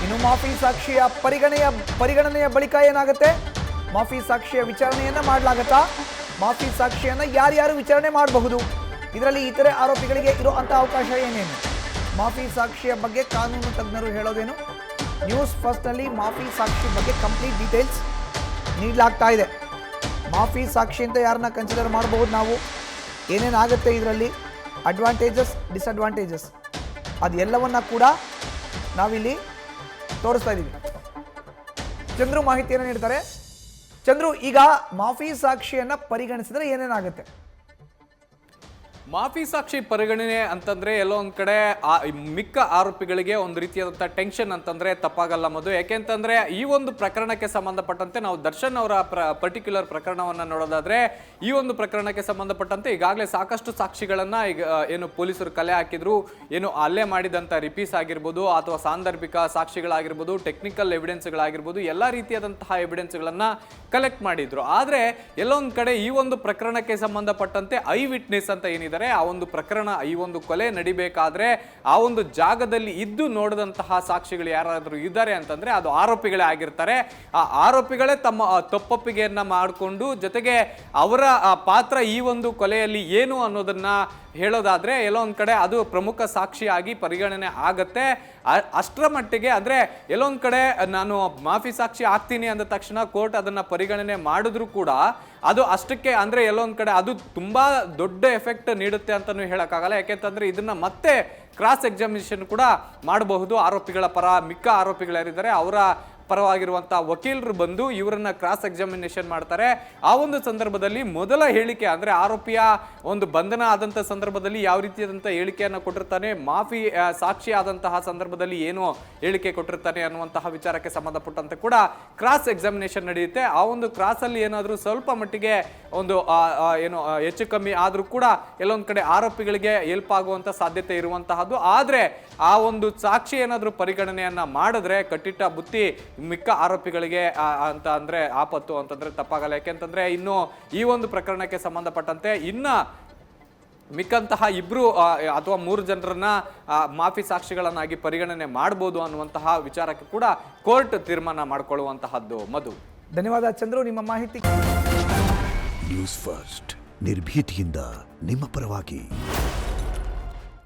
ಇನ್ನು ಮಾಫಿ ಸಾಕ್ಷಿಯ ಪರಿಗಣನೆಯ ಬಳಿಕ ಏನಾಗುತ್ತೆ? ಮಾಫಿ ಸಾಕ್ಷಿಯ ವಿಚಾರಣೆಯನ್ನ ಮಾಡಲಾಗತ್ತಾ? ಮಾಫಿ ಸಾಕ್ಷಿಯನ್ನ ಯಾರ್ಯಾರು ವಿಚಾರಣೆ ಮಾಡಬಹುದು? ಇದರಲ್ಲಿ ಇತರೆ ಆರೋಪಿಗಳಿಗೆ ಇರುವಂತ ಅವಕಾಶ ಏನೇನು? ಮಾಫಿ ಸಾಕ್ಷಿಯ ಬಗ್ಗೆ ಕಾನೂನು ತಜ್ಞರು ಹೇಳೋದೇನು? ನ್ಯೂಸ್ ಫಸ್ಟ್ನಲ್ಲಿ ಮಾಫಿ ಸಾಕ್ಷಿ ಬಗ್ಗೆ ಕಂಪ್ಲೀಟ್ ಡೀಟೇಲ್ಸ್ ನೀಡಲಾಗ್ತಾ ಇದೆ. ಮಾಫಿ ಸಾಕ್ಷಿ ಅಂತ ಯಾರನ್ನ ಕನ್ಸಿಡರ್ ಮಾಡಬಹುದು ನಾವು? ಏನೇನಾಗುತ್ತೆ ಇದರಲ್ಲಿ? ಅಡ್ವಾಂಟೇಜಸ್, ಡಿಸ್ಅಡ್ವಾಂಟೇಜಸ್ ಅದೆಲ್ಲವನ್ನ ಕೂಡ ನಾವಿಲ್ಲಿ ತೋರಿಸ್ತಾ ಇದ್ದೀವಿ. ಚಂದ್ರು ಮಾಹಿತಿಯನ್ನು ನೀಡ್ತಾರೆ. ಚಂದ್ರು, ಈಗ ಮಾಫಿ ಸಾಕ್ಷಿಯನ್ನ ಪರಿಗಣಿಸಿದ್ರೆ ಏನೇನಾಗುತ್ತೆ? ಮಾಫಿ ಸಾಕ್ಷಿ ಪರಿಗಣನೆ ಅಂತಂದ್ರೆ ಎಲ್ಲೋ ಒಂದ್ ಕಡೆ ಮಿಕ್ಕ ಆರೋಪಿಗಳಿಗೆ ಒಂದು ರೀತಿಯಾದಂಥ ಟೆನ್ಷನ್ ಅಂತಂದ್ರೆ ತಪ್ಪಾಗಲ್ಲ ಮಧು. ಯಾಕೆಂತಂದ್ರೆ ಈ ಒಂದು ಪ್ರಕರಣಕ್ಕೆ ಸಂಬಂಧಪಟ್ಟಂತೆ ನಾವು ದರ್ಶನ್ ಅವರ ಪರ್ಟಿಕ್ಯುಲರ್ ಪ್ರಕರಣವನ್ನ ನೋಡೋದಾದ್ರೆ ಈ ಒಂದು ಪ್ರಕರಣಕ್ಕೆ ಸಂಬಂಧಪಟ್ಟಂತೆ ಈಗಾಗಲೇ ಸಾಕಷ್ಟು ಸಾಕ್ಷಿಗಳನ್ನ ಈಗ ಏನು ಪೊಲೀಸರು ಕಲೆ ಹಾಕಿದ್ರು. ಏನು ಹಲ್ಲೆ ಮಾಡಿದಂತ ರಿಪೀಸ್ ಆಗಿರ್ಬೋದು ಅಥವಾ ಸಾಂದರ್ಭಿಕ ಸಾಕ್ಷಿಗಳಾಗಿರ್ಬೋದು, ಟೆಕ್ನಿಕಲ್ ಎವಿಡೆನ್ಸ್ಗಳಾಗಿರ್ಬೋದು, ಎಲ್ಲಾ ರೀತಿಯಾದಂತಹ ಎವಿಡೆನ್ಸ್ಗಳನ್ನ ಕಲೆಕ್ಟ್ ಮಾಡಿದ್ರು. ಆದ್ರೆ ಎಲ್ಲೊಂದ್ ಕಡೆ ಈ ಒಂದು ಪ್ರಕರಣಕ್ಕೆ ಸಂಬಂಧಪಟ್ಟಂತೆ ಐ ವಿಟ್ನೆಸ್ ಅಂತ ಏನಿದೆ, ಆ ಒಂದು ಪ್ರಕರಣ, ಈ ಒಂದು ಕೊಲೆ ನಡಿಬೇಕಾದ್ರೆ ಆ ಒಂದು ಜಾಗದಲ್ಲಿ ಇದ್ದು ನೋಡಿದಂತಹ ಸಾಕ್ಷಿಗಳು ಯಾರಾದ್ರೂ ಇದ್ದಾರೆ ಅಂತಂದ್ರೆ ಅದು ಆರೋಪಿಗಳೇ ಆಗಿರ್ತಾರೆ. ಆ ಆರೋಪಿಗಳೇ ತಮ್ಮ ತಪ್ಪೊಪ್ಪಿಗೆಯನ್ನ ಮಾಡಿಕೊಂಡು ಜೊತೆಗೆ ಅವರ ಪಾತ್ರ ಈ ಒಂದು ಕೊಲೆಯಲ್ಲಿ ಏನು ಅನ್ನೋದನ್ನ ಹೇಳೋದಾದ್ರೆ ಎಲ್ಲೋ ಒಂದ್ ಕಡೆ ಅದು ಪ್ರಮುಖ ಸಾಕ್ಷಿಯಾಗಿ ಪರಿಗಣನೆ ಆಗತ್ತೆ. ಅಷ್ಟರ ಮಟ್ಟಿಗೆ ಅಂದ್ರೆ ಎಲ್ಲೊಂದ್ ಕಡೆ ನಾನು ಮಾಫಿ ಸಾಕ್ಷಿ ಆಗ್ತೀನಿ ಅಂದ ತಕ್ಷಣ ಕೋರ್ಟ್ ಅದನ್ನ ಪರಿಗಣನೆ ಮಾಡಿದ್ರು ಕೂಡ ಅದು ಅಷ್ಟಕ್ಕೆ ಅಂದ್ರೆ ಎಲ್ಲೊಂದ್ ಕಡೆ ಅದು ತುಂಬಾ ದೊಡ್ಡ ಎಫೆಕ್ಟ್ ನೀಡುತ್ತೆ ಅಂತಾನು ಹೇಳಕ್ಕಾಗಲ್ಲ. ಯಾಕೆಂತಂದ್ರೆ ಇದನ್ನ ಮತ್ತೆ ಕ್ರಾಸ್ ಎಕ್ಸಾಮಿನೇಷನ್ ಕೂಡ ಮಾಡಬಹುದು. ಆರೋಪಿಗಳ ಪರ ಮಿಕ್ಕ ಆರೋಪಿಗಳು ಯಾರಿದ್ದಾರೆ ಅವರ ಪರವಾಗಿರುವಂತಹ ವಕೀಲರು ಬಂದು ಇವರನ್ನ ಕ್ರಾಸ್ ಎಕ್ಸಾಮಿನೇಷನ್ ಮಾಡ್ತಾರೆ. ಆ ಒಂದು ಸಂದರ್ಭದಲ್ಲಿ ಮೊದಲ ಹೇಳಿಕೆ ಅಂದ್ರೆ ಆರೋಪಿಯ ಒಂದು ಬಂಧನ ಆದಂತಹ ಸಂದರ್ಭದಲ್ಲಿ ಯಾವ ರೀತಿಯಾದಂತಹ ಹೇಳಿಕೆಯನ್ನು ಕೊಟ್ಟಿರ್ತಾನೆ, ಮಾಫಿ ಸಾಕ್ಷಿ ಆದಂತಹ ಸಂದರ್ಭದಲ್ಲಿ ಏನು ಹೇಳಿಕೆ ಕೊಟ್ಟಿರ್ತಾನೆ ಅನ್ನುವಂತಹ ವಿಚಾರಕ್ಕೆ ಸಂಬಂಧಪಟ್ಟಂತೆ ಕೂಡ ಕ್ರಾಸ್ ಎಕ್ಸಾಮಿನೇಷನ್ ನಡೆಯುತ್ತೆ. ಆ ಒಂದು ಕ್ರಾಸ್ ಅಲ್ಲಿ ಏನಾದ್ರೂ ಸ್ವಲ್ಪ ಮಟ್ಟಿಗೆ ಒಂದು ಏನು ಹೆಚ್ಚು ಕಮ್ಮಿ ಆದ್ರೂ ಕೂಡ ಎಲ್ಲೊಂದ್ ಕಡೆ ಆರೋಪಿಗಳಿಗೆ ಹೆಲ್ಪ್ ಆಗುವಂತ ಸಾಧ್ಯತೆ ಇರುವಂತಹದ್ದು. ಆದ್ರೆ ಆ ಒಂದು ಸಾಕ್ಷಿ ಏನಾದ್ರೂ ಪರಿಗಣನೆಯನ್ನ ಮಾಡಿದ್ರೆ ಕಟ್ಟಿಟ್ಟ ಬುತ್ತಿ ಮಿಕ್ಕ ಆರೋಪಿಗಳಿಗೆ ಅಂತ ಅಂದ್ರೆ ಆಪತ್ತು ಅಂತಂದ್ರೆ ತಪ್ಪಾಗಲ್ಲ. ಯಾಕೆಂತಂದ್ರೆ ಇನ್ನು ಈ ಒಂದು ಪ್ರಕರಣಕ್ಕೆ ಸಂಬಂಧಪಟ್ಟಂತೆ ಇನ್ನ ಮಿಕ್ಕಂತಹ 2 ಅಥವಾ 3 ಜನರನ್ನ ಮಾಫಿ ಸಾಕ್ಷಿಗಳನ್ನಾಗಿ ಪರಿಗಣನೆ ಮಾಡಬಹುದು ಅನ್ನುವಂತಹ ವಿಚಾರಕ್ಕೆ ಕೂಡ ಕೋರ್ಟ್ ತೀರ್ಮಾನ ಮಾಡಿಕೊಳ್ಳುವಂತಹದ್ದು. ಮಧು, ಧನ್ಯವಾದ ಚಂದ್ರು ನಿಮ್ಮ ಮಾಹಿತಿ. ನ್ಯೂಸ್ ಫಸ್ಟ್ ನಿರ್ಭೀತಿಯಿಂದ ನಿಮ್ಮ ಪರವಾಗಿ.